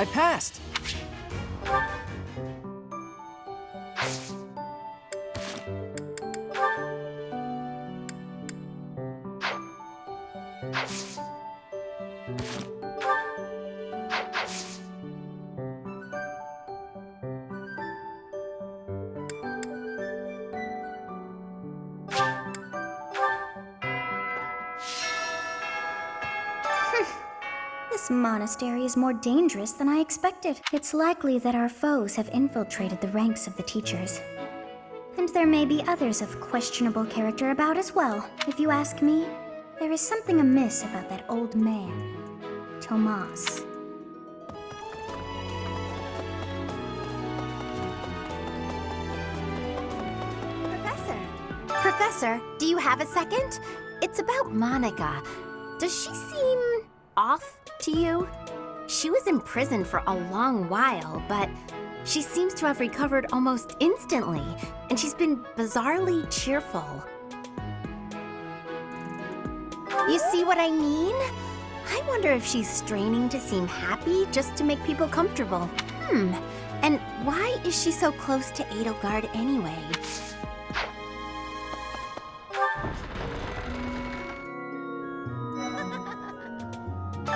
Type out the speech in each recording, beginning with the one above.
I passed! This monastery is more dangerous than I expected. It's likely that our foes have infiltrated the ranks of the teachers. And there may be others of questionable character about as well. If you ask me, there is something amiss about that old man, Tomas. Professor, do you have a second? It's about Monica. Does she seem off to you? She was in prison for a long while, but she seems to have recovered almost instantly, and she's been bizarrely cheerful. You see what I mean? I wonder if she's straining to seem happy just to make people comfortable. And why is she so close to Edelgard anyway?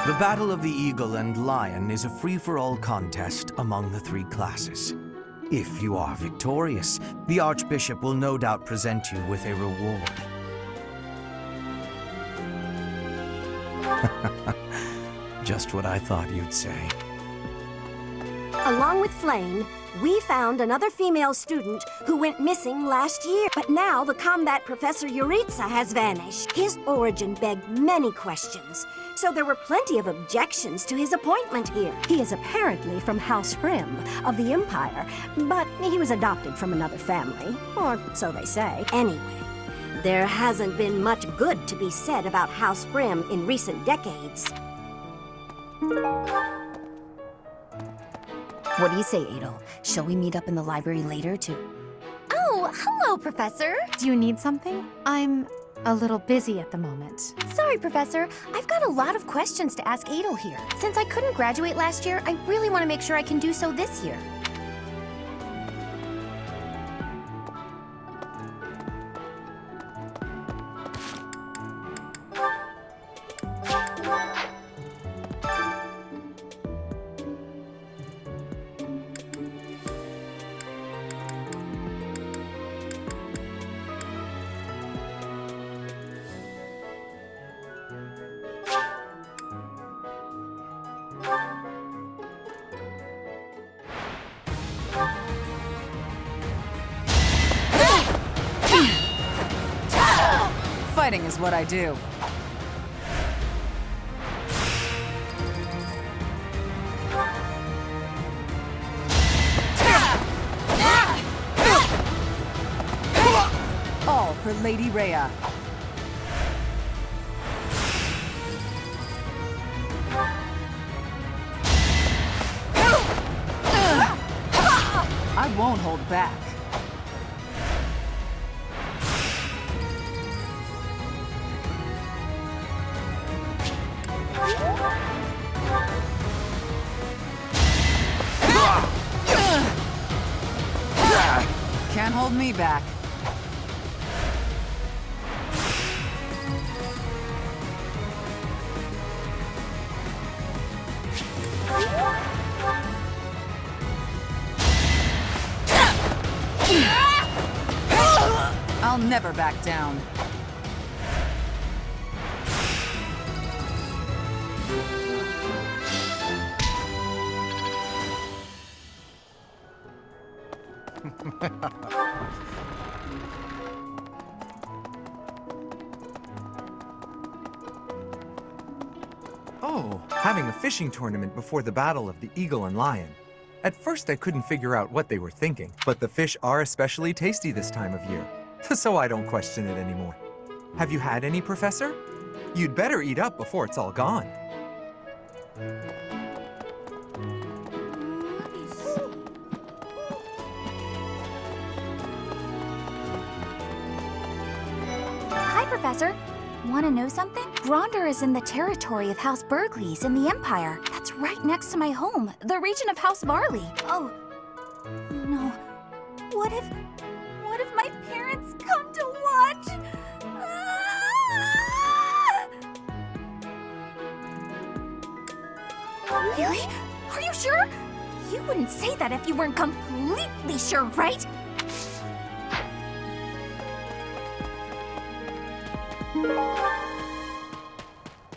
The Battle of the Eagle and Lion is a free-for-all contest among the three classes. If you are victorious, the Archbishop will no doubt present you with a reward. Just what I thought you'd say. Along with Flame, we found another female student who went missing last year. But now the combat professor Yuritsa has vanished. His origin begged many questions, so there were plenty of objections to his appointment here. He is apparently from House Grimm of the Empire, but he was adopted from another family, or so they say. Anyway, there hasn't been much good to be said about House Grimm in recent decades. What do you say, Adel? Shall we meet up in the library later to... Oh, hello, Professor! Do you need something? I'm a little busy at the moment. Sorry, Professor. I've got a lot of questions to ask Adel here. Since I couldn't graduate last year, I really want to make sure I can do so this year. Fighting is what I do. All for Lady Rhea. I won't hold back. Can't hold me back. I'll never back down. Oh, having a fishing tournament before the Battle of the Eagle and Lion. At first I couldn't figure out what they were thinking, but the fish are especially tasty this time of year, so I don't question it anymore. Have you had any, Professor? You'd better eat up before it's all gone. Hi, Professor. Want to know something? Gronder is in the territory of House Bergles in the Empire. That's right next to my home, the region of House Marley. Oh, no. What if my parents come to watch? Really? Are you sure? You wouldn't say that if you weren't completely sure, right?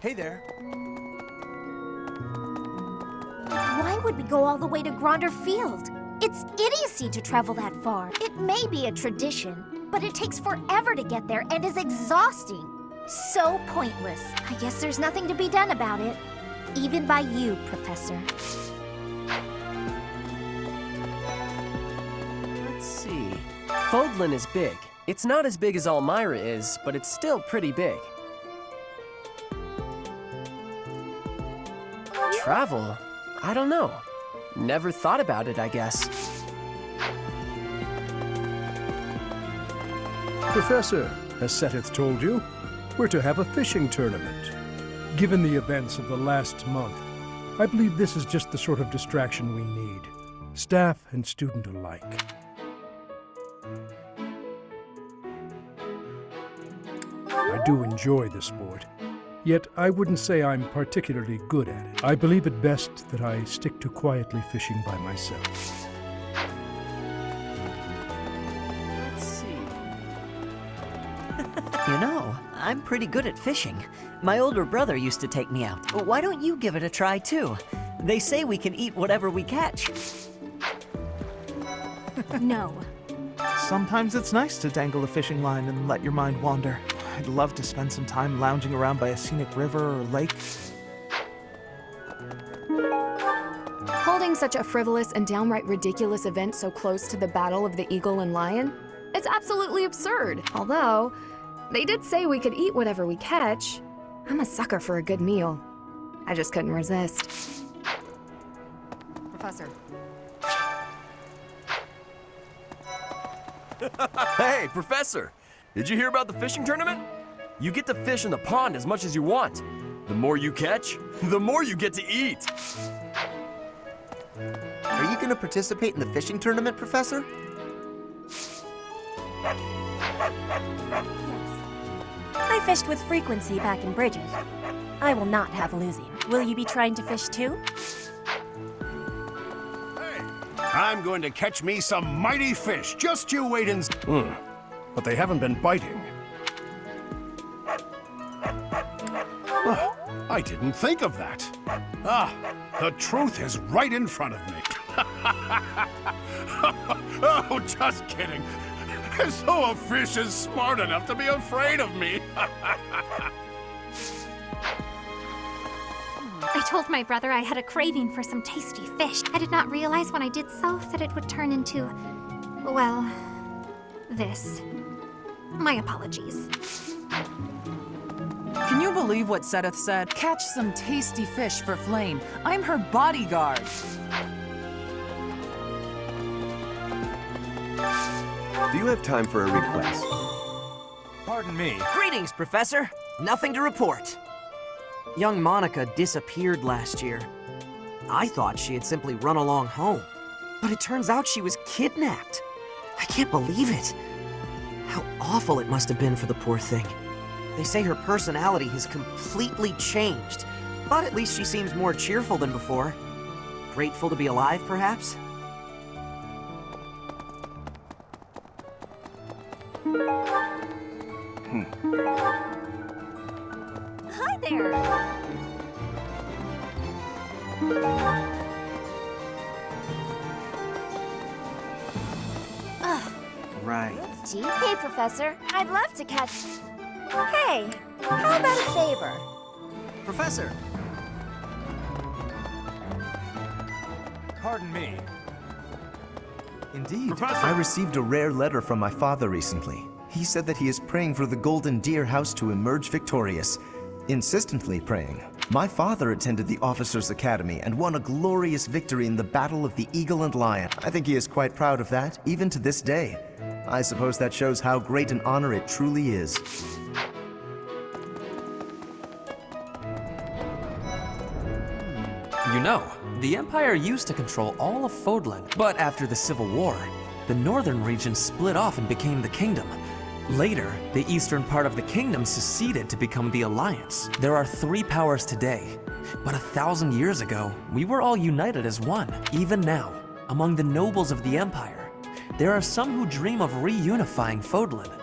Hey there. Why would we go all the way to Gronder Field? It's idiocy to travel that far. It may be a tradition, but it takes forever to get there and is exhausting. So pointless. I guess there's nothing to be done about it. Even by you, Professor. Let's see. Fodlan is big. It's not as big as Almyra is, but it's still pretty big. Travel? I don't know. Never thought about it, I guess. Professor, as Seteth told you, we're to have a fishing tournament. Given the events of the last month, I believe this is just the sort of distraction we need, staff and student alike. I do enjoy the sport, yet I wouldn't say I'm particularly good at it. I believe it best that I stick to quietly fishing by myself. Let's see. You know, I'm pretty good at fishing. My older brother used to take me out. Why don't you give it a try, too? They say we can eat whatever we catch. No. Sometimes it's nice to dangle a fishing line and let your mind wander. I'd love to spend some time lounging around by a scenic river or lake. Holding such a frivolous and downright ridiculous event so close to the Battle of the Eagle and Lion? It's absolutely absurd. Although, they did say we could eat whatever we catch. I'm a sucker for a good meal. I just couldn't resist. Professor. Hey, Professor! Did you hear about the fishing tournament? You get to fish in the pond as much as you want. The more you catch, the more you get to eat. Are you going to participate in the fishing tournament, Professor? I fished with frequency back in Bridget. I will not have losing. Will you be trying to fish too? I'm going to catch me some mighty fish. Just you wait and... But they haven't been biting. Oh, I didn't think of that. Ah, the truth is right in front of me. Oh, just kidding. As though a fish is smart enough to be afraid of me. I told my brother I had a craving for some tasty fish. I did not realize when I did so that it would turn into, well, this. My apologies. Can you believe what Seteth said? Catch some tasty fish for Flame. I'm her bodyguard. Do you have time for a request? Pardon me. Greetings, Professor. Nothing to report. Young Monica disappeared last year. I thought she had simply run along home, but it turns out she was kidnapped. I can't believe it. How awful it must have been for the poor thing. They say her personality has completely changed, but at least she seems more cheerful than before. Grateful to be alive, perhaps? Hi there! Right. Hey, Professor. I'd love to catch... Hey, how about a favor? Professor! Pardon me. Indeed. Professor! I received a rare letter from my father recently. He said that he is praying for the Golden Deer House to emerge victorious. Insistently praying. My father attended the Officers' Academy and won a glorious victory in the Battle of the Eagle and Lion. I think he is quite proud of that, even to this day. I suppose that shows how great an honor it truly is. You know, the Empire used to control all of Fodlan, but after the Civil War, the northern region split off and became the Kingdom. Later, the eastern part of the Kingdom seceded to become the Alliance. There are 3 powers today, but 1,000 years ago, we were all united as one. Even now, among the nobles of the Empire, there are some who dream of reunifying Fodlan.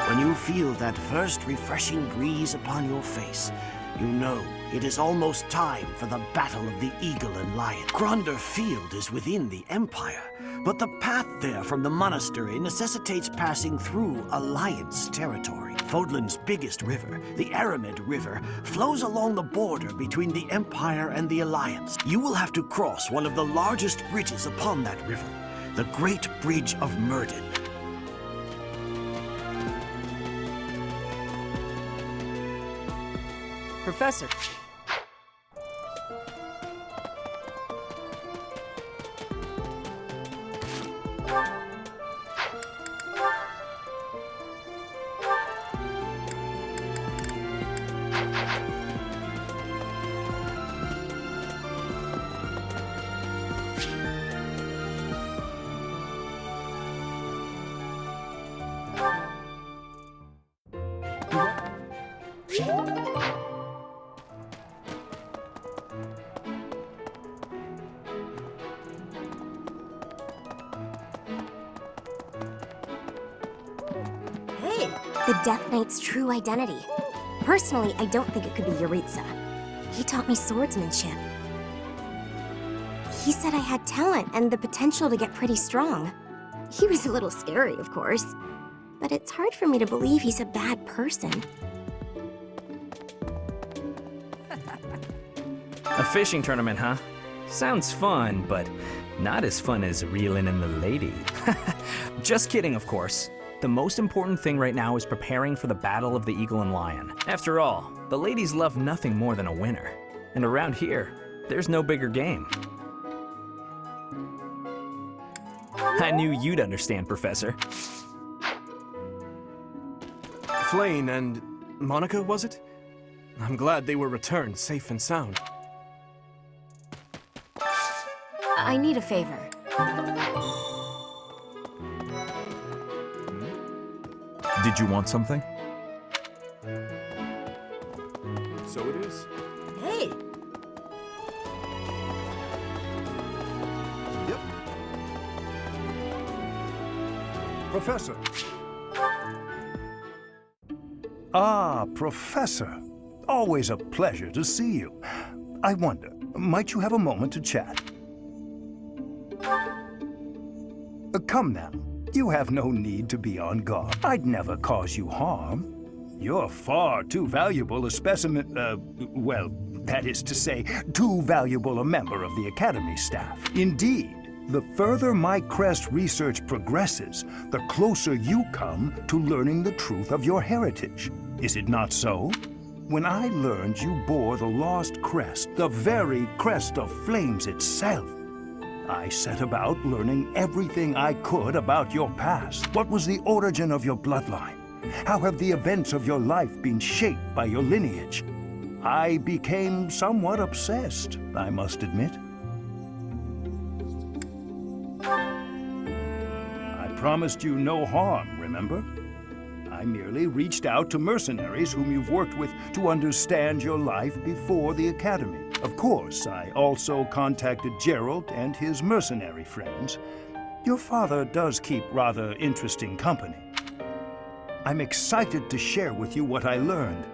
When you feel that first refreshing breeze upon your face, you know it is almost time for the Battle of the Eagle and Lion. Gronder Field is within the Empire, but the path there from the monastery necessitates passing through Alliance territory. Fodlan's biggest river, the Aramid River, flows along the border between the Empire and the Alliance. You will have to cross one of the largest bridges upon that river, the Great Bridge of Myrddin. Professor. The Death Knight's true identity. Personally, I don't think it could be Yuritsa. He taught me swordsmanship. He said I had talent and the potential to get pretty strong. He was a little scary, of course, but it's hard for me to believe he's a bad person. A fishing tournament, huh? Sounds fun, but not as fun as reeling in the lady. Just kidding, of course. The most important thing right now is preparing for the Battle of the Eagle and Lion. After all, the ladies love nothing more than a winner. And around here, there's no bigger game. I knew you'd understand, Professor. Flayn and Monica, was it? I'm glad they were returned safe and sound. I need a favor. Did you want something? So it is. Hey! Yep. Professor. Ah, Professor. Always a pleasure to see you. I wonder, might you have a moment to chat? Come now. You have no need to be on guard. I'd never cause you harm. You're far too valuable a specimen, well, that is to say, too valuable a member of the Academy staff. Indeed, the further my crest research progresses, the closer you come to learning the truth of your heritage. Is it not so? When I learned you bore the lost crest, the very crest of flames itself, I set about learning everything I could about your past. What was the origin of your bloodline? How have the events of your life been shaped by your lineage? I became somewhat obsessed, I must admit. I promised you no harm, remember? I merely reached out to mercenaries whom you've worked with to understand your life before the Academy. Of course, I also contacted Gerald and his mercenary friends. Your father does keep rather interesting company. I'm excited to share with you what I learned,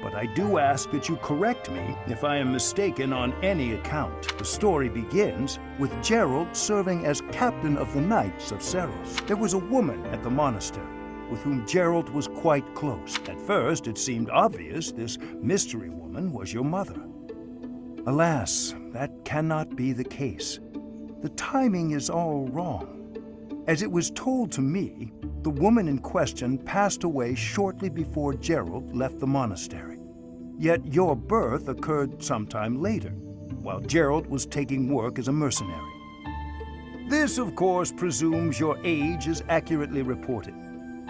but I do ask that you correct me if I am mistaken on any account. The story begins with Gerald serving as captain of the Knights of Seros. There was a woman at the monastery with whom Gerald was quite close. At first, it seemed obvious this mystery woman was your mother. Alas, that cannot be the case. The timing is all wrong. As it was told to me, the woman in question passed away shortly before Gerald left the monastery. Yet your birth occurred sometime later, while Gerald was taking work as a mercenary. This, of course, presumes your age is accurately reported.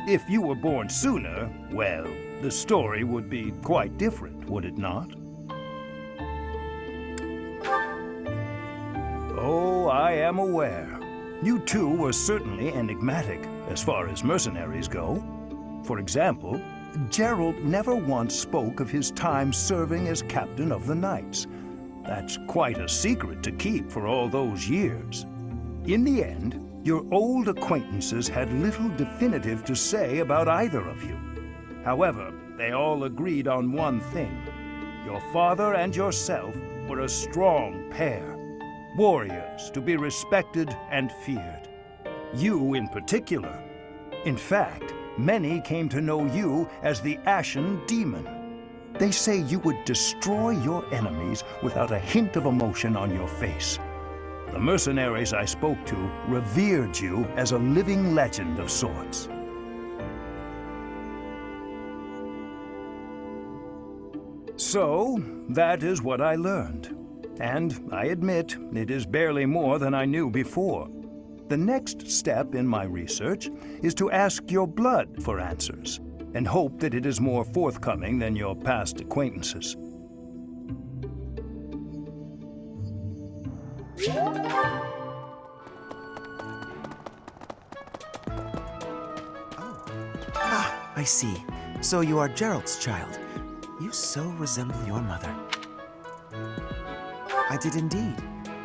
If you were born sooner, well, the story would be quite different, would it not? Oh, I am aware. You two were certainly enigmatic, as far as mercenaries go. For example, Gerald never once spoke of his time serving as captain of the Knights. That's quite a secret to keep for all those years. In the end, your old acquaintances had little definitive to say about either of you. However, they all agreed on one thing. Your father and yourself were a strong pair, warriors to be respected and feared. You in particular. In fact, many came to know you as the Ashen Demon. They say you would destroy your enemies without a hint of emotion on your face. The mercenaries I spoke to revered you as a living legend of sorts. So, that is what I learned. And I admit, it is barely more than I knew before. The next step in my research is to ask your blood for answers, and hope that it is more forthcoming than your past acquaintances. Ah, I see. So you are Gerald's child. You so resemble your mother. I did indeed.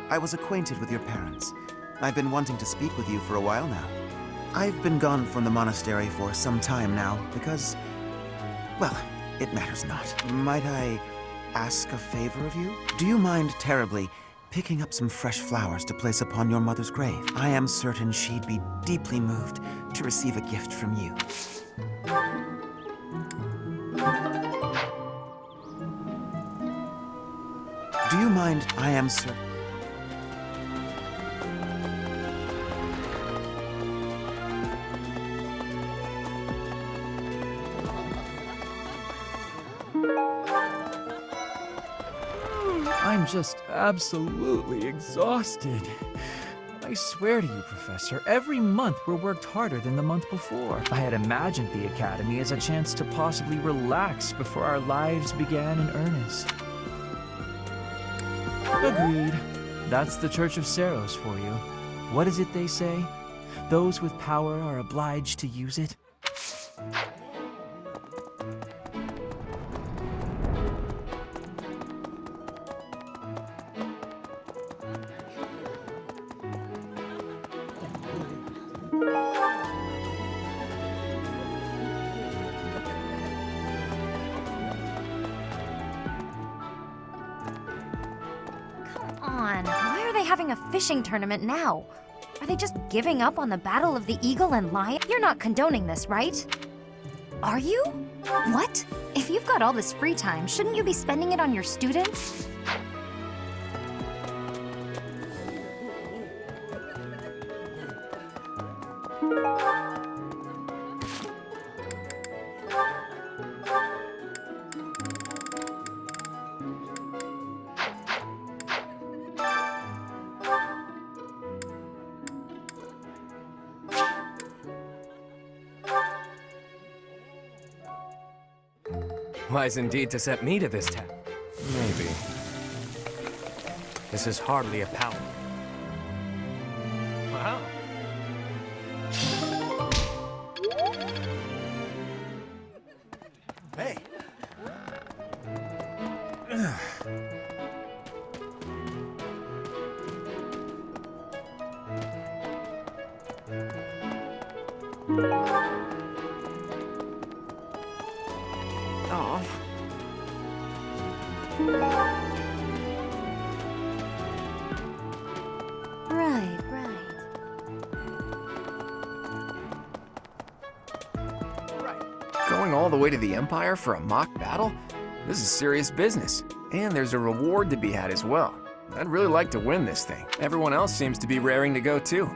I was acquainted with your parents. I've been wanting to speak with you for a while now. I've been gone from the monastery for some time now because, well, it matters not. Might I ask a favor of you? Do you mind terribly picking up some fresh flowers to place upon your mother's grave? I am certain she'd be deeply moved to receive a gift from you. Do you mind? I am certain. I'm just absolutely exhausted. I swear to you, Professor, every month we're worked harder than the month before. I had imagined the Academy as a chance to possibly relax before our lives began in earnest. Agreed. That's the Church of Seros for you. What is it they say? Those with power are obliged to use it? Why are they having a fishing tournament now? Are they just giving up on the Battle of the Eagle and Lion? You're not condoning this, right? Are you? What? If you've got all this free time, shouldn't you be spending it on your students? Wise indeed to set me to this task. Maybe. This is hardly a power. Wow. Hey. Oh. Right. Going all the way to the Empire for a mock battle? This is serious business. And there's a reward to be had as well. I'd really like to win this thing. Everyone else seems to be raring to go too.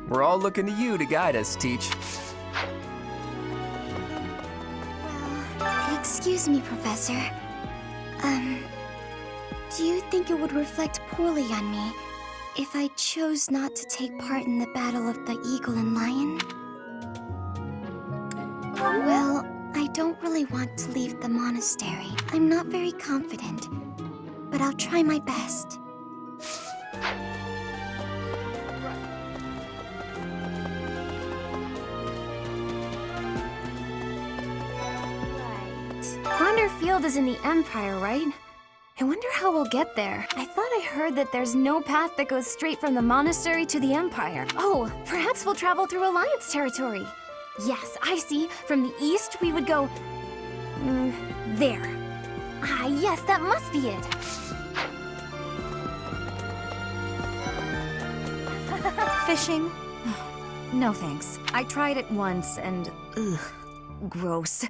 We're all looking to you to guide us, Teach. Excuse me, Professor. Do you think it would reflect poorly on me if I chose not to take part in the battle of the Eagle and Lion? Well, I don't really want to leave the monastery. I'm not very confident, but I'll try my best. Gronder Field is in the Empire, right? I wonder how we'll get there. I thought I heard that there's no path that goes straight from the monastery to the Empire. Oh, perhaps we'll travel through Alliance territory. Yes, I see. From the east, we would go... there. Ah, yes, that must be it. Fishing? No thanks. I tried it once and... ugh, gross.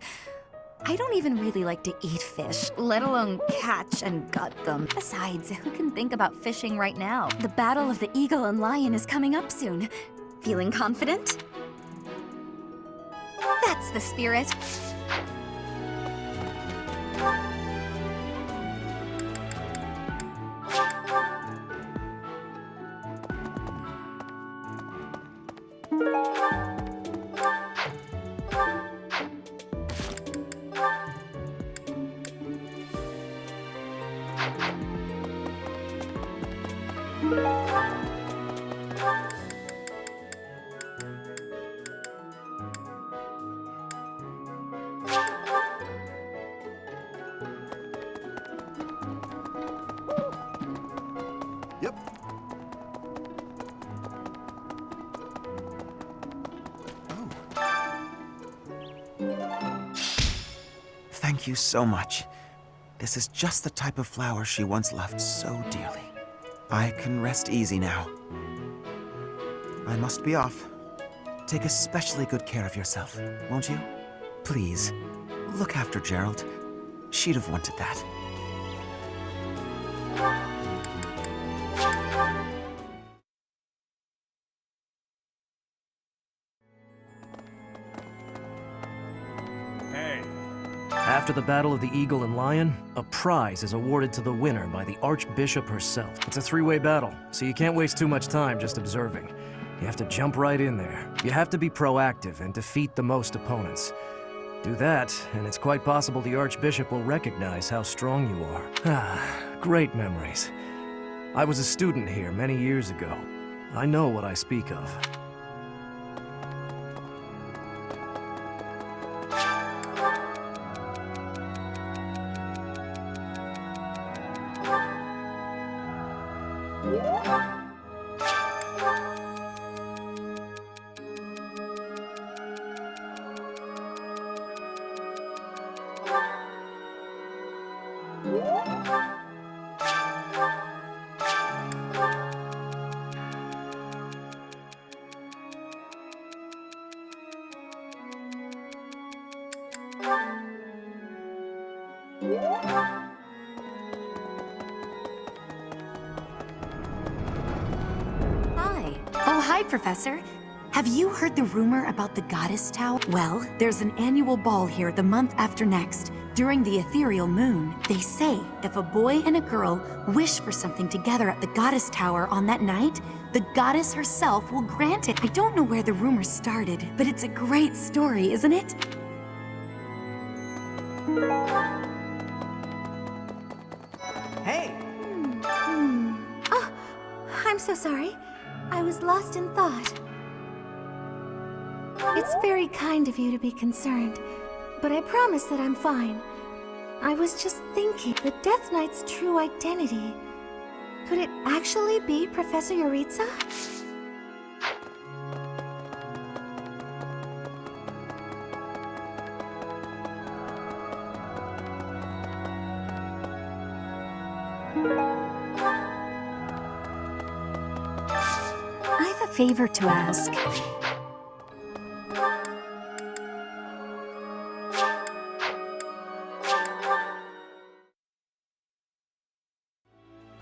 I don't even really like to eat fish, let alone catch and gut them. Besides, who can think about fishing right now? The Battle of the Eagle and Lion is coming up soon. Feeling confident? That's the spirit. Yep. Thank you so much. This is just the type of flower she once loved so dearly. I can rest easy now. I must be off. Take especially good care of yourself, won't you? Please, look after Gerald. She'd have wanted that. After the Battle of the Eagle and Lion, a prize is awarded to the winner by the Archbishop herself. It's a three-way battle, so you can't waste too much time just observing. You have to jump right in there. You have to be proactive and defeat the most opponents. Do that, and it's quite possible the Archbishop will recognize how strong you are. Ah, great memories. I was a student here many years ago. I know what I speak of. Hi. Oh, hi, Professor. Have you heard the rumor about the Goddess Tower? Well, there's an annual ball here the month after next, during the ethereal moon. They say if a boy and a girl wish for something together at the Goddess Tower on that night, the goddess herself will grant it. I don't know where the rumor started, but it's a great story, isn't it? Hey! Oh, I'm so sorry. I was lost in thought. It's very kind of you to be concerned, but I promise that I'm fine. I was just thinking, the Death Knight's true identity. Could it actually be Professor Yuritsa? I have a favor to ask.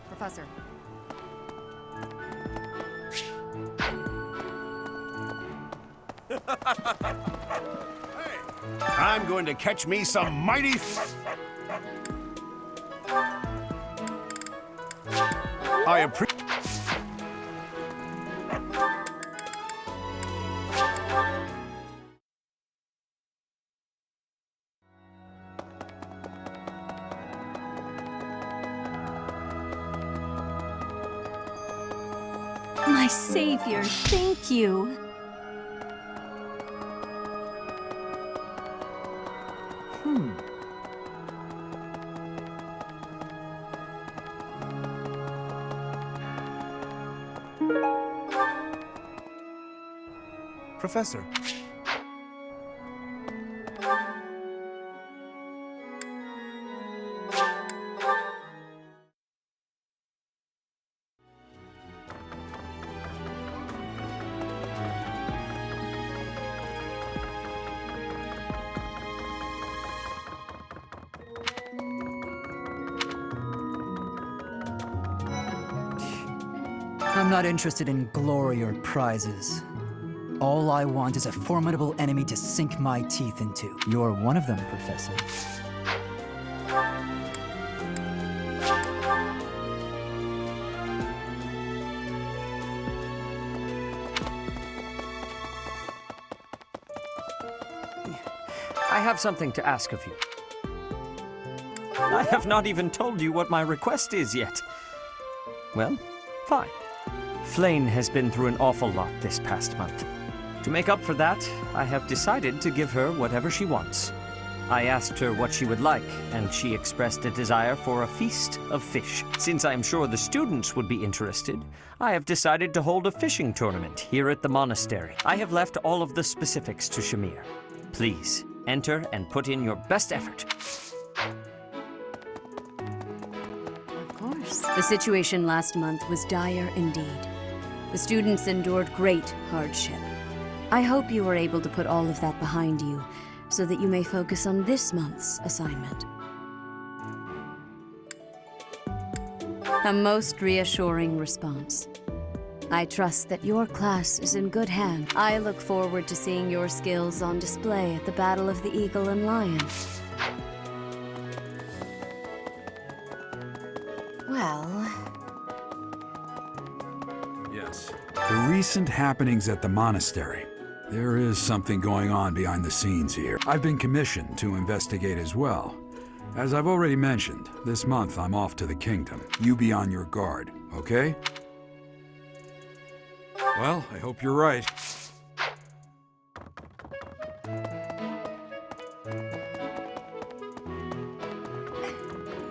Professor. I'm going to catch me some mighty... I appreciate... My savior, thank you. Professor. I'm not interested in glory or prizes. All I want is a formidable enemy to sink my teeth into. You're one of them, Professor. I have something to ask of you. I have not even told you what my request is yet. Well, fine. Flayn has been through an awful lot this past month. To make up for that, I have decided to give her whatever she wants. I asked her what she would like, and she expressed a desire for a feast of fish. Since I am sure the students would be interested, I have decided to hold a fishing tournament here at the monastery. I have left all of the specifics to Shamir. Please, enter and put in your best effort. Of course. The situation last month was dire indeed. The students endured great hardship. I hope you were able to put all of that behind you, so that you may focus on this month's assignment. A most reassuring response. I trust that your class is in good hands. I look forward to seeing your skills on display at the Battle of the Eagle and Lion. Well... Yes. The recent happenings at the monastery. There is something going on behind the scenes here. I've been commissioned to investigate as well. As I've already mentioned, this month I'm off to the kingdom. You be on your guard, okay? Well, I hope you're right.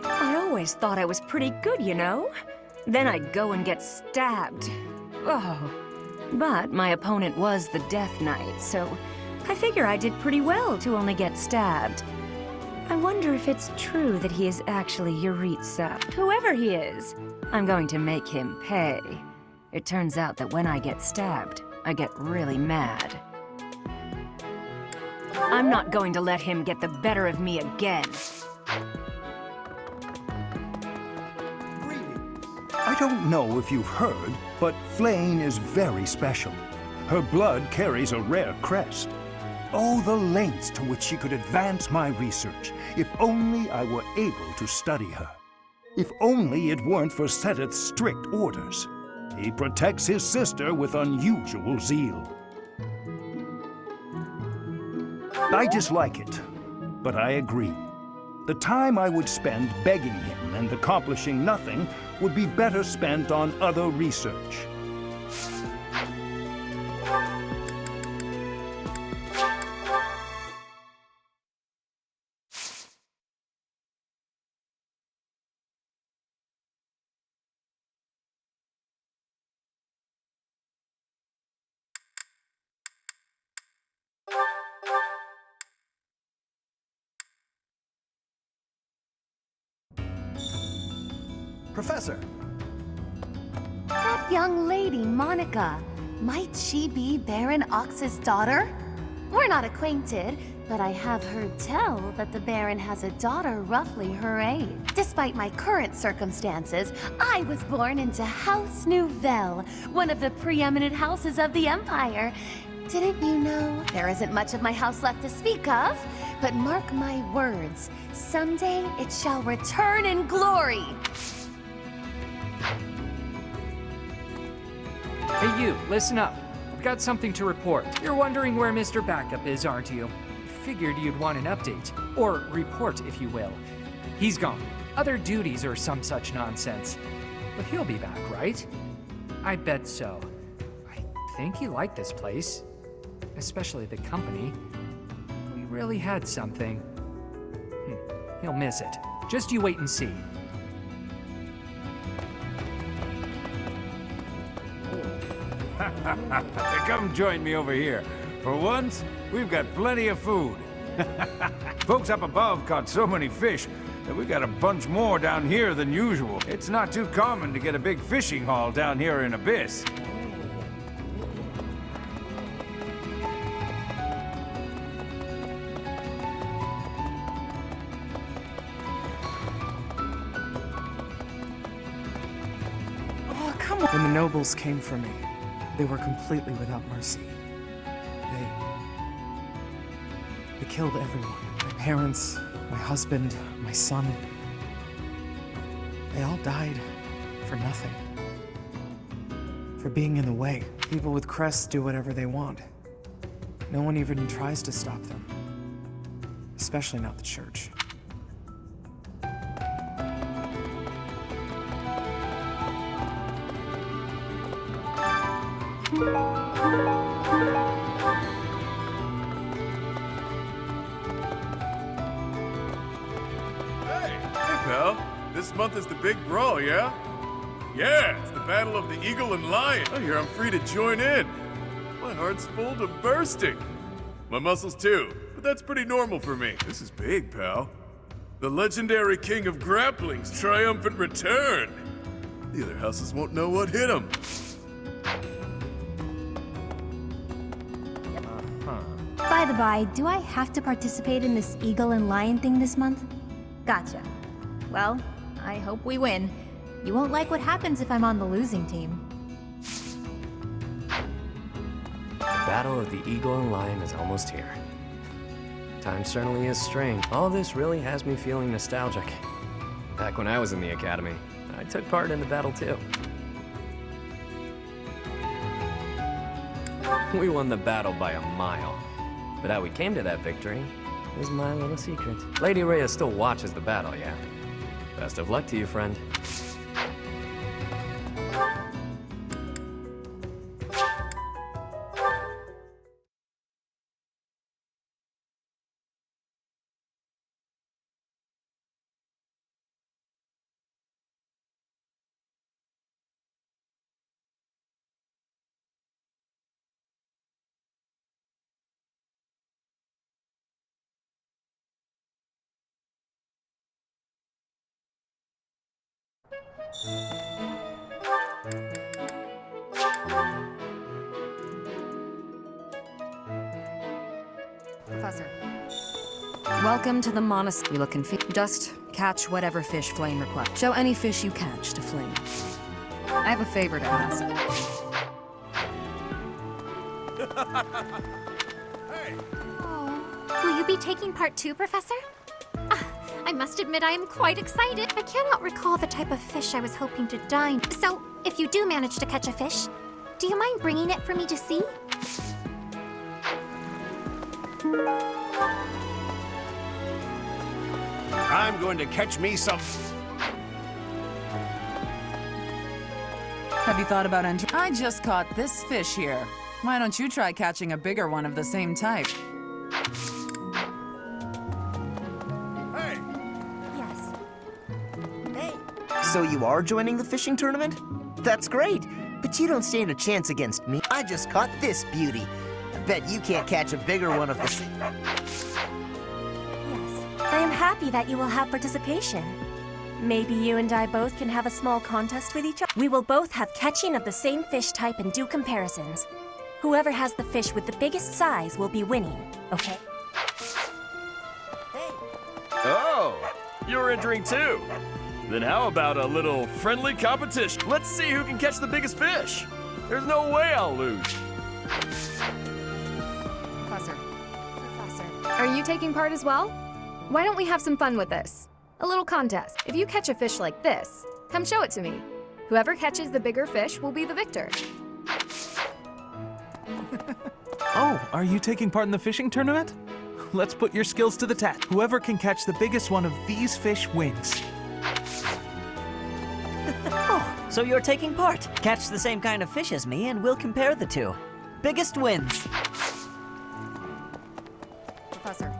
I always thought I was pretty good, you know? Then I'd go and get stabbed. Oh. But my opponent was the Death Knight, so I figure I did pretty well to only get stabbed. I wonder if it's true that he is actually Yuritsa. Whoever he is, I'm going to make him pay. It turns out that when I get stabbed, I get really mad. I'm not going to let him get the better of me again. I don't know if you've heard, but Flayn is very special. Her blood carries a rare crest. Oh, the lengths to which she could advance my research, if only I were able to study her. If only it weren't for Seteth's strict orders. He protects his sister with unusual zeal. I dislike it, but I agree. The time I would spend begging him and accomplishing nothing would be better spent on other research. Professor! That young lady, Monica. Might she be Baron Ox's daughter? We're not acquainted, but I have heard tell that the Baron has a daughter roughly her age. Despite my current circumstances, I was born into House Nouvelle, one of the preeminent houses of the Empire. Didn't you know? There isn't much of my house left to speak of, but mark my words, someday it shall return in glory. Hey you, listen up. I've got something to report. You're wondering where Mr. Backup is, aren't you? Figured you'd want an update. Or report, if you will. He's gone. Other duties or some such nonsense. But he'll be back, right? I bet so. I think he liked this place. Especially the company. We really had something. He'll miss it. Just you wait and see. Come join me over here. For once, we've got plenty of food. Folks up above caught so many fish that we got a bunch more down here than usual. It's not too common to get a big fishing haul down here in Abyss. Oh, come on! When the nobles came for me, they were completely without mercy. They killed everyone. My parents, my husband, my son. They all died for nothing. For being in the way. People with crests do whatever they want. No one even tries to stop them. Especially not the church. This month is the big brawl, yeah? Yeah, it's the battle of the Eagle and Lion. I hear I'm free to join in. My heart's full to bursting. My muscles too, but that's pretty normal for me. This is big, pal. The legendary king of grappling's triumphant return. The other houses won't know what hit him. By the by, do I have to participate in this Eagle and Lion thing this month? Gotcha. Well, I hope we win. You won't like what happens if I'm on the losing team. The battle of the Eagle and Lion is almost here. Time certainly is strange. All this really has me feeling nostalgic. Back when I was in the academy, I took part in the battle too. We won the battle by a mile. But how we came to that victory is my little secret. Lady Rhea still watches the battle, yeah? Best of luck to you, friend. Professor. Welcome to the monastery. You looking just catch whatever fish Flame requests. Show any fish you catch to Flame. I have a favor to ask. Will you be taking part too, Professor? I must admit I am quite excited. I cannot recall the type of fish I was hoping to dine. So, if you do manage to catch a fish, do you mind bringing it for me to see? I'm going to catch me some... Have you thought about entering? I just caught this fish here. Why don't you try catching a bigger one of the same type? So you are joining the fishing tournament? That's great, but you don't stand a chance against me. I just caught this beauty. I bet you can't catch a bigger one of the same. I am happy that you will have participation. Maybe you and I both can have a small contest with each other. We will both have catching of the same fish type and do comparisons. Whoever has the fish with the biggest size will be winning, okay? Oh, you're entering too. Then how about a little friendly competition? Let's see who can catch the biggest fish. There's no way I'll lose. Professor. Are you taking part as well? Why don't we have some fun with this? A little contest. If you catch a fish like this, come show it to me. Whoever catches the bigger fish will be the victor. Oh, are you taking part in the fishing tournament? Let's put your skills to the test. Whoever can catch the biggest one of these fish wins. Oh, so you're taking part. Catch the same kind of fish as me and we'll compare the two. Biggest wins. Professor.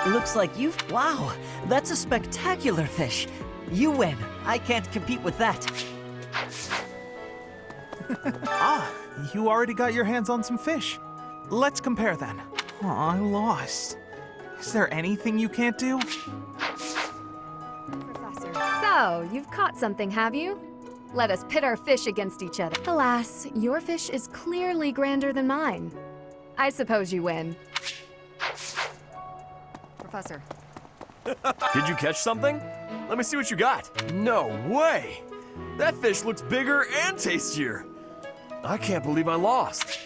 Looks like you've... Wow, that's a spectacular fish. You win. I can't compete with that. You already got your hands on some fish. Let's compare then. Oh, I lost. Is there anything you can't do? Professor. So, you've caught something, have you? Let us pit our fish against each other. Alas, your fish is clearly grander than mine. I suppose you win. Professor. Did you catch something? Let me see what you got. No way! That fish looks bigger and tastier. I can't believe I lost.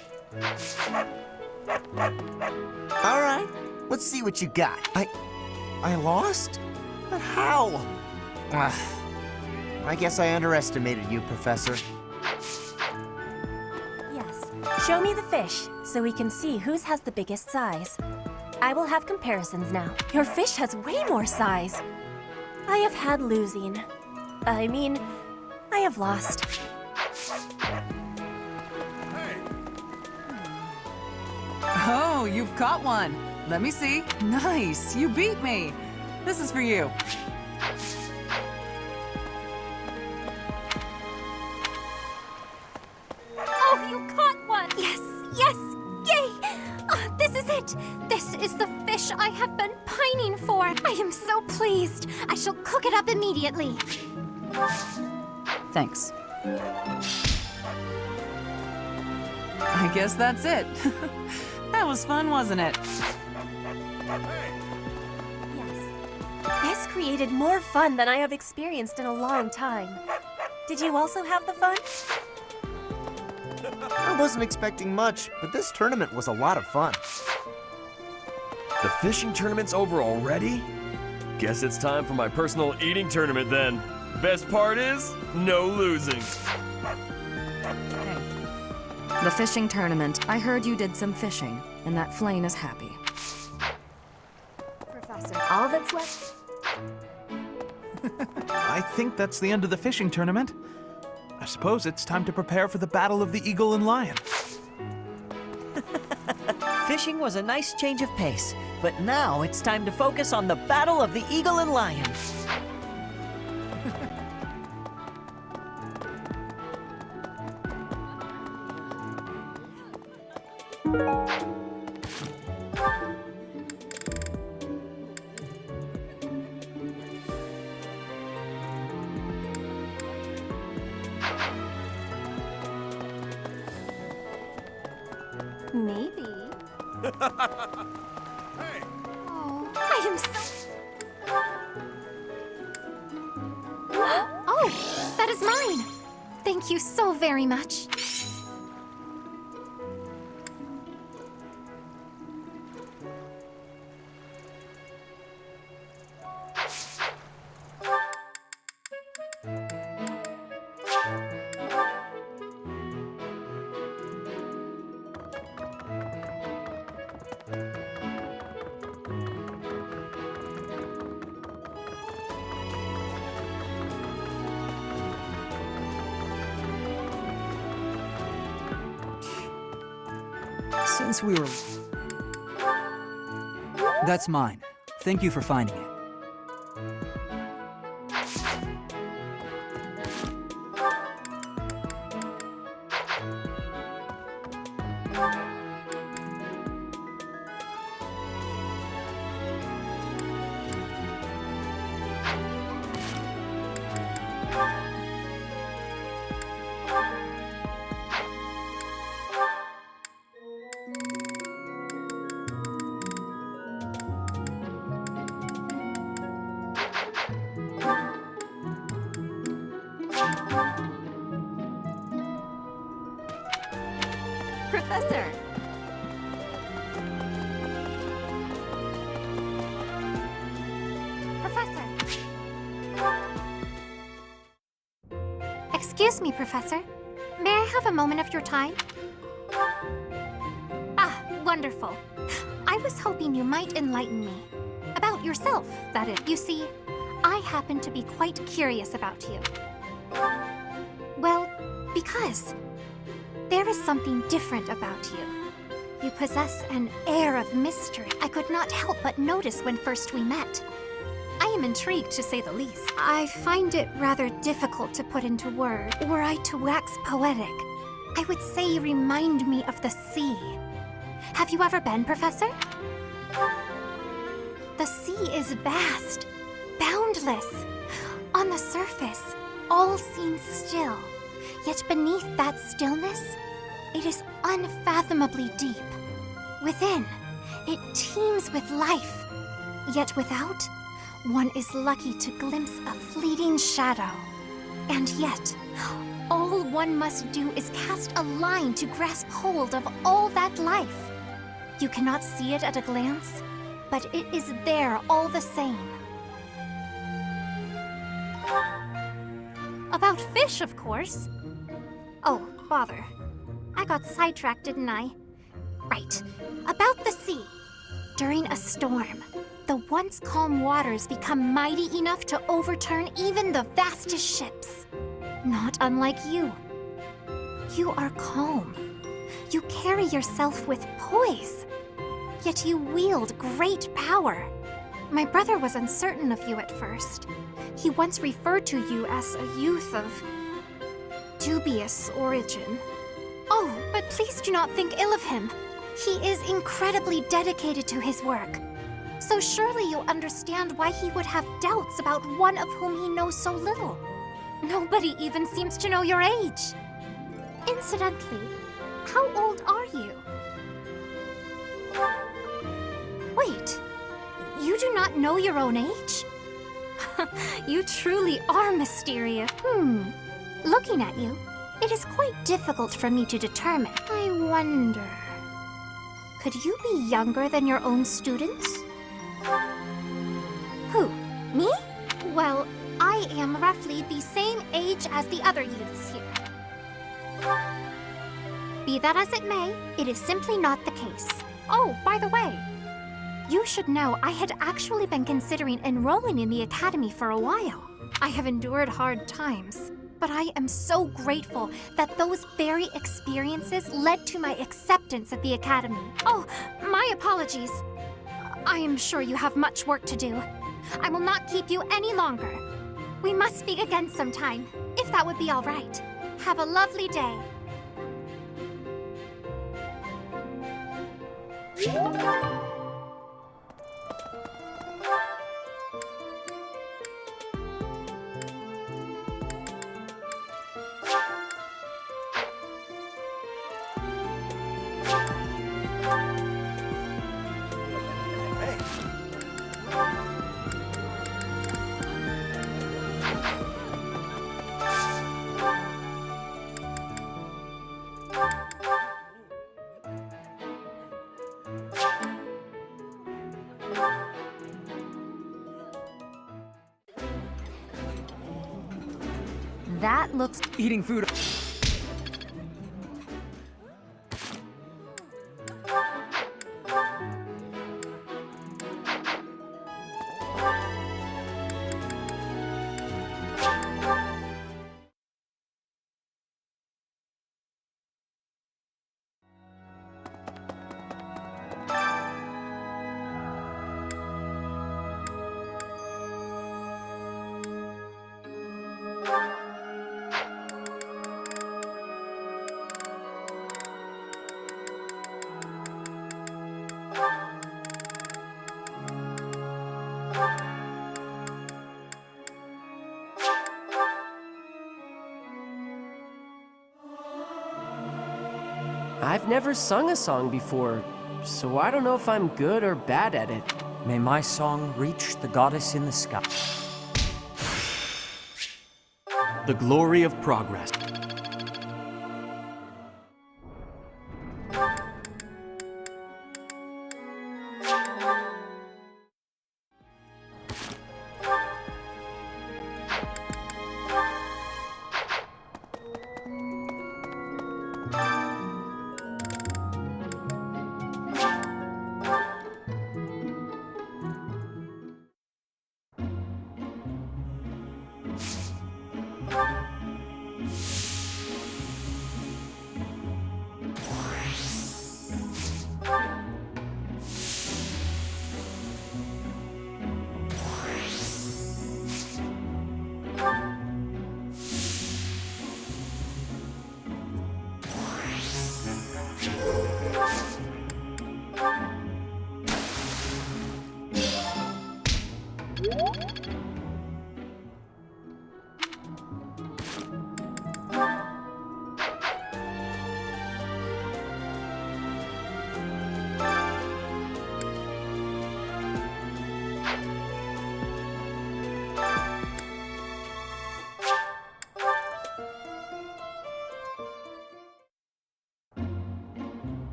All right, let's see what you got. I lost? But how? I guess I underestimated you, Professor. Yes. Show me the fish, so we can see whose has the biggest size. I will have comparisons now. Your fish has way more size. I have had losing. I mean, I have lost. Oh, you've caught one. Let me see. Nice, you beat me. This is for you. Oh, you caught one! Yes, yes, yay! Oh, this is it! This is the fish I have been pining for. I am so pleased. I shall cook it up immediately. Thanks. I guess that's it. That was fun, wasn't it? This created more fun than I have experienced in a long time. Did you also have the fun? I wasn't expecting much, but this tournament was a lot of fun. The fishing tournament's over already? Guess it's time for my personal eating tournament then. Best part is, no losing. The fishing tournament. I heard you did some fishing, and that Flame is happy. Professor, all that's left... I think that's the end of the fishing tournament. I suppose it's time to prepare for the Battle of the Eagle and Lion. Fishing was a nice change of pace, but now it's time to focus on the Battle of the Eagle and Lion. Maybe. Oh, I am so... Oh, that is mine. Thank you so very much. Since we were... That's mine. Thank you for finding it. Professor! Professor! Excuse me, Professor. May I have a moment of your time? Ah, wonderful. I was hoping you might enlighten me. About yourself, that is. You see, I happen to be quite curious about you. Well, because there is something different about you. You possess an air of mystery I could not help but notice when first we met. I am intrigued, to say the least. I find it rather difficult to put into words. Were I to wax poetic, I would say you remind me of the sea. Have you ever been, Professor? The sea is vast, boundless. On the surface, all seems still. Yet beneath that stillness, it is unfathomably deep. Within, it teems with life. Yet without, one is lucky to glimpse a fleeting shadow. And yet, all one must do is cast a line to grasp hold of all that life. You cannot see it at a glance, but it is there all the same. About fish, of course. Oh, bother. I got sidetracked, didn't I? Right. About the sea. During a storm, the once calm waters become mighty enough to overturn even the vastest ships. Not unlike you. You are calm. You carry yourself with poise. Yet you wield great power. My brother was uncertain of you at first. He once referred to you as a youth of dubious origin. Oh, but please do not think ill of him. He is incredibly dedicated to his work. So surely you understand why he would have doubts about one of whom he knows so little. Nobody even seems to know your age. Incidentally, how old are you? Wait, you do not know your own age? You truly are mysterious. Looking at you, it is quite difficult for me to determine. I wonder... Could you be younger than your own students? Who? Me? Well, I am roughly the same age as the other youths here. Be that as it may, it is simply not the case. Oh, by the way, you should know I had actually been considering enrolling in the academy for a while. I have endured hard times, but I am so grateful that those very experiences led to my acceptance at the academy. Oh, my apologies. I am sure you have much work to do. I will not keep you any longer. We must speak again sometime, if that would be all right. Have a lovely day. That looks... Eating food... I've never sung a song before, so I don't know if I'm good or bad at it. May my song reach the goddess in the sky. The glory of progress.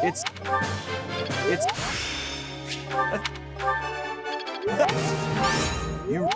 It's... You...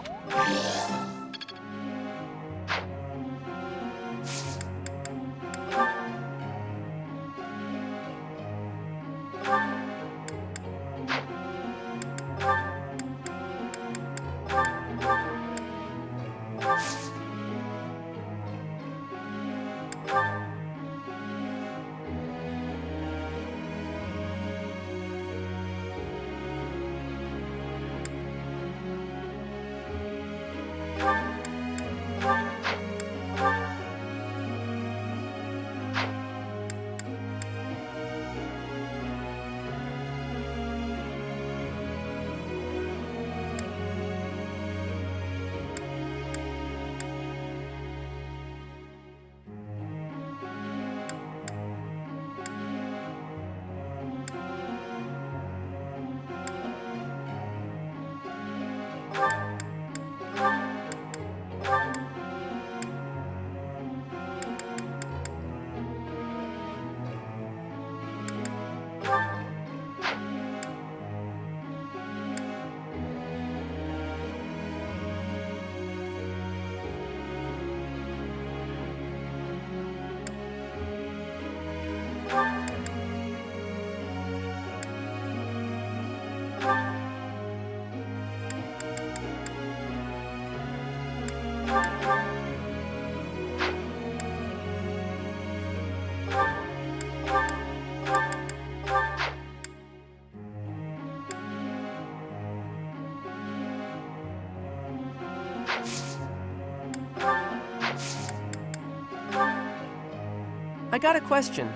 I got a question.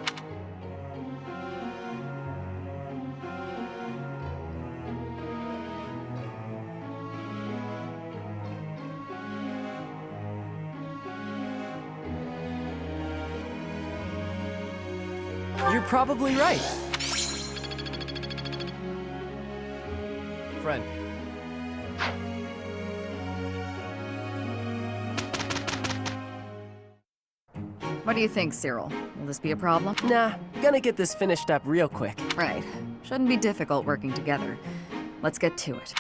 You're probably right. Friend. What do you think, Cyril? Will this be a problem? Nah, gonna get this finished up real quick. Right. Shouldn't be difficult working together. Let's get to it.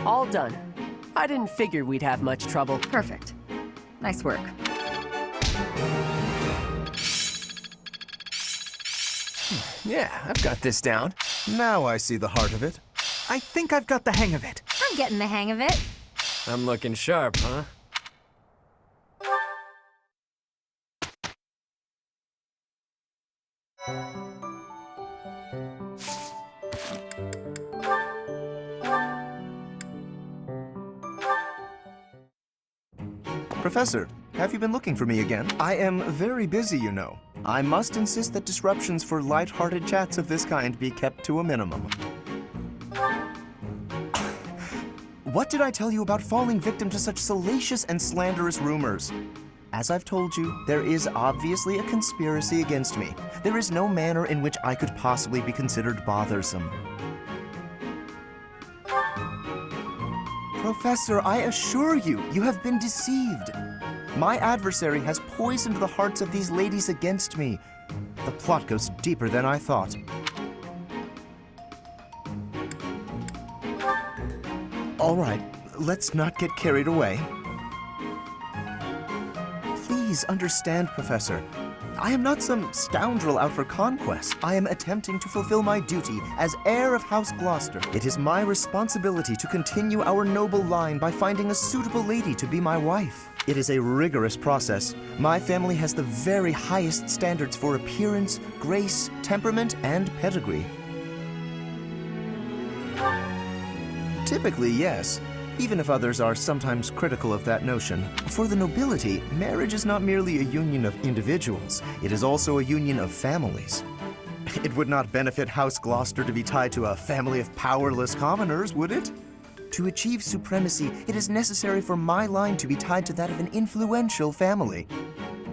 All done. I didn't figure we'd have much trouble. Perfect. Nice work. Yeah, I've got this down. Now I see the heart of it. I think I've got the hang of it. I'm getting the hang of it. I'm looking sharp, huh? Professor, have you been looking for me again? I am very busy, you know. I must insist that disruptions for light-hearted chats of this kind be kept to a minimum. What did I tell you about falling victim to such salacious and slanderous rumors? As I've told you, there is obviously a conspiracy against me. There is no manner in which I could possibly be considered bothersome. Professor, I assure you, you have been deceived. My adversary has poisoned the hearts of these ladies against me. The plot goes deeper than I thought. All right, let's not get carried away. Please understand, Professor. I am not some scoundrel out for conquest. I am attempting to fulfill my duty as heir of House Gloucester. It is my responsibility to continue our noble line by finding a suitable lady to be my wife. It is a rigorous process. My family has the very highest standards for appearance, grace, temperament, and pedigree. Typically, yes. Even if others are sometimes critical of that notion. For the nobility, marriage is not merely a union of individuals, it is also a union of families. It would not benefit House Gloucester to be tied to a family of powerless commoners, would it? To achieve supremacy, it is necessary for my line to be tied to that of an influential family.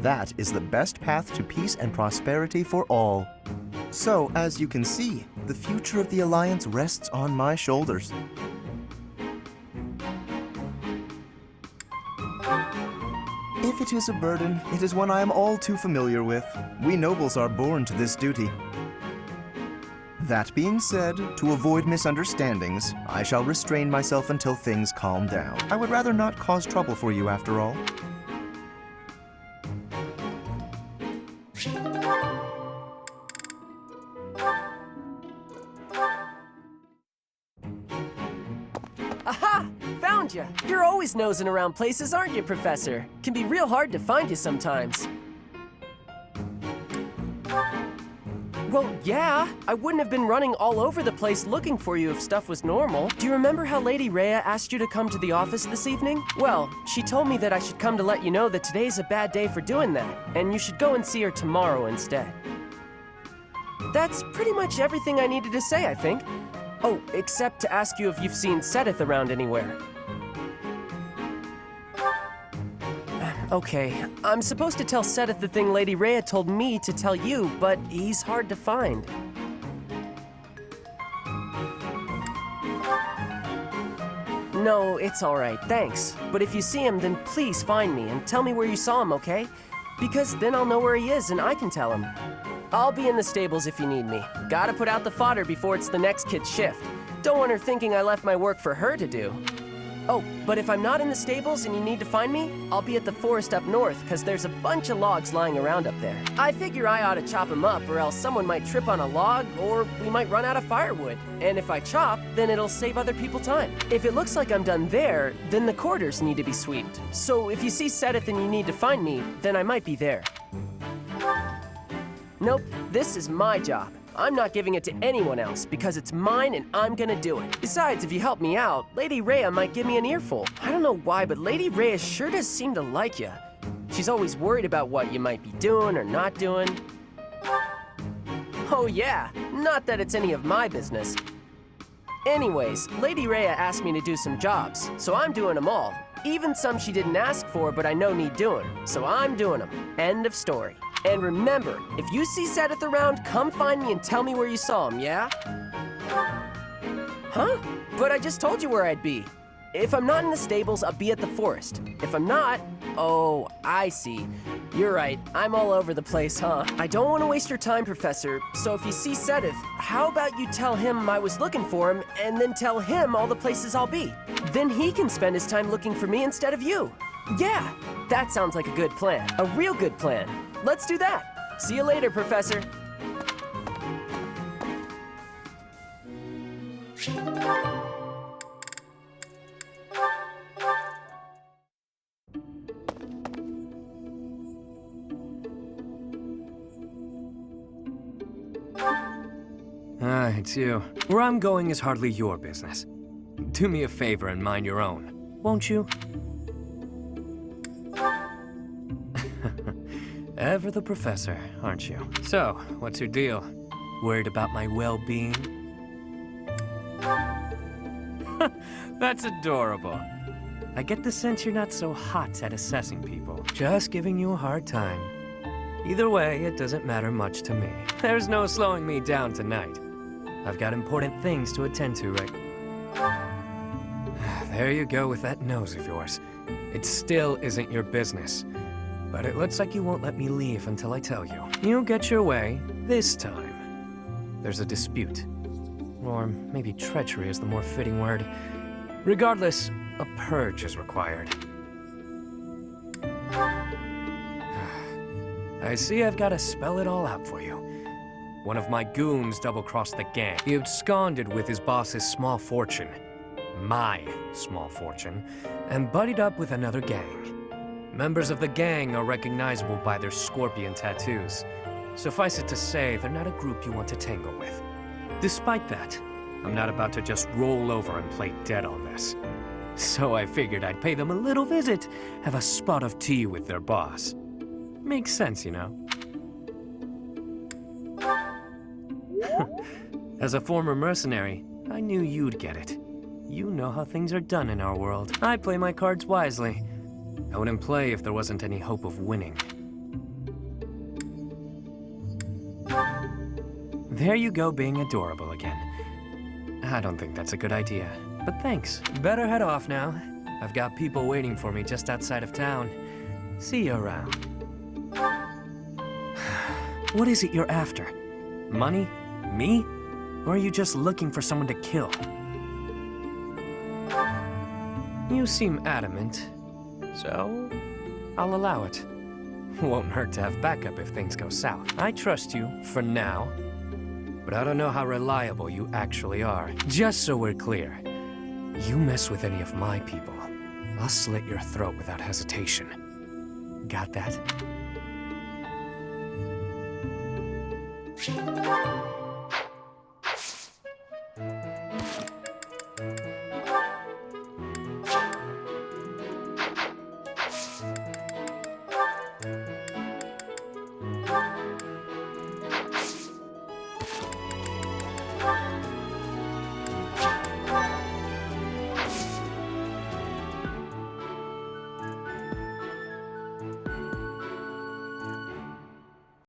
That is the best path to peace and prosperity for all. So, as you can see, the future of the Alliance rests on my shoulders. If it it is a burden, it is one I am all too familiar with. We nobles are born to this duty. That being said, to avoid misunderstandings, I shall restrain myself until things calm down. I would rather not cause trouble for you after all. Aha! Found you! You're always nosing around places, aren't you, Professor? Can be real hard to find you sometimes. Well, yeah. I wouldn't have been running all over the place looking for you if stuff was normal. Do you remember how Lady Rhea asked you to come to the office this evening? Well, she told me that I should come to let you know that today's a bad day for doing that, and you should go and see her tomorrow instead. That's pretty much everything I needed to say, I think. Oh, except to ask you if you've seen Sedith around anywhere. Okay, I'm supposed to tell Sedith the thing Lady Rhea told me to tell you, but he's hard to find. No, it's alright, thanks. But if you see him, then please find me and tell me where you saw him, okay? Because then I'll know where he is and I can tell him. I'll be in the stables if you need me. Gotta put out the fodder before it's the next kid's shift. Don't want her thinking I left my work for her to do. Oh, but if I'm not in the stables and you need to find me, I'll be at the forest up north, because there's a bunch of logs lying around up there. I figure I ought to chop them up, or else someone might trip on a log, or we might run out of firewood. And if I chop, then it'll save other people time. If it looks like I'm done there, then the quarters need to be swept. So if you see Sedith and you need to find me, then I might be there. Nope, this is my job. I'm not giving it to anyone else because it's mine and I'm gonna do it. Besides, if you help me out, Lady Rhea might give me an earful. I don't know why, but Lady Rhea sure does seem to like you. She's always worried about what you might be doing or not doing. Oh yeah, not that it's any of my business. Anyways, Lady Rhea asked me to do some jobs, so I'm doing them all. Even some she didn't ask for, but I know need doing, so I'm doing them. End of story. And remember, if you see Sedith around, come find me and tell me where you saw him, yeah? Huh? But I just told you where I'd be. If I'm not in the stables, I'll be at the forest. If I'm not, oh, I see. You're right, I'm all over the place, huh? I don't want to waste your time, Professor, so if you see Sedith, how about you tell him I was looking for him, and then tell him all the places I'll be? Then he can spend his time looking for me instead of you. Yeah, that sounds like a good plan. A real good plan. Let's do that. See you later, Professor. It's you. Where I'm going is hardly your business. Do me a favor and mind your own, won't you? Ever the professor, aren't you? So, what's your deal? Worried about my well-being? That's adorable. I get the sense you're not so hot at assessing people. Just giving you a hard time. Either way, it doesn't matter much to me. There's no slowing me down tonight. I've got important things to attend to right... There you go with that nose of yours. It still isn't your business. But it looks like you won't let me leave until I tell you. You'll get your way this time. There's a dispute. Or maybe treachery is the more fitting word. Regardless, a purge is required. I see I've got to spell it all out for you. One of my goons double-crossed the gang. He absconded with his boss's small fortune, my small fortune, and buddied up with another gang. Members of the gang are recognizable by their scorpion tattoos. Suffice it to say, they're not a group you want to tangle with. Despite that, I'm not about to just roll over and play dead on this. So I figured I'd pay them a little visit, have a spot of tea with their boss. Makes sense, you know? As a former mercenary, I knew you'd get it. You know how things are done in our world. I play my cards wisely. I wouldn't play if there wasn't any hope of winning. There you go being adorable again. I don't think that's a good idea, but thanks. Better head off now. I've got people waiting for me just outside of town. See you around. What is it you're after? Money? Me? Or are you just looking for someone to kill? You seem adamant, so I'll allow it. Won't hurt to have backup if things go south. I trust you, for now, but I don't know how reliable you actually are. Just so we're clear, you mess with any of my people, I'll slit your throat without hesitation. Got that?